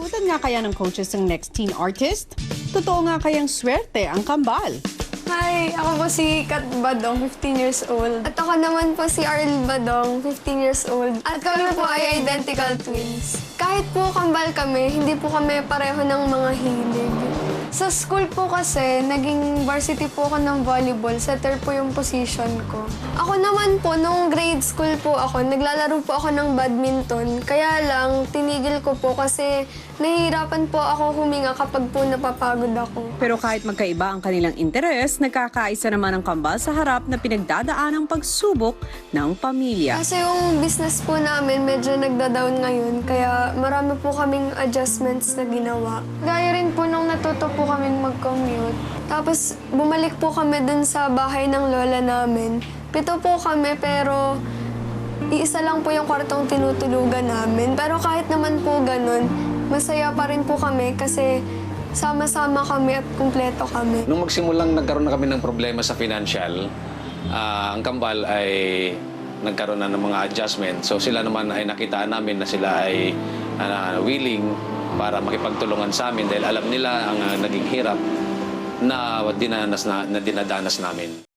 Abutan nga kaya ng coaches ang next teen artist? Totoo nga kayang swerte ang kambal? Hi, ako po si Kat Badong, 15 years old. At ako naman po si Arl Badong, 15 years old. At kami po ay identical twins. Kahit po kambal kami, hindi po kami pareho ng mga hilig. Sa school po kasi, naging varsity po ako ng volleyball. Setter po yung position ko. Ako naman po, nung grade school po ako, naglalaro po ako ng badminton. Kaya lang, tinigil ko po kasi nahihirapan po ako huminga kapag po napapagod ako. Pero kahit magkaiba ang kanilang interes, nagkakaisa naman ang kambal sa harap na pinagdadaan ng pagsubok ng pamilya. Kasi yung business po namin medyo nagda-down ngayon, kaya marami po kaming adjustments na ginawa. Gaya rin po nung natuto po kaming mag-commute. Tapos bumalik po kami dun sa bahay ng lola namin. 7 po kami pero iisa lang po yung kwartong tinutulugan namin. Pero kahit naman po ganun, masaya pa rin po kami kasi sama-sama kami at kumpleto kami. Nung magsimulang nagkaroon na kami ng problema sa financial, ang kambal ay nagkaroon na ng mga adjustment. So sila naman ay nakitaan namin na sila ay willing para makipagtulungan sa amin dahil alam nila ang naging hirap na dinadanas namin.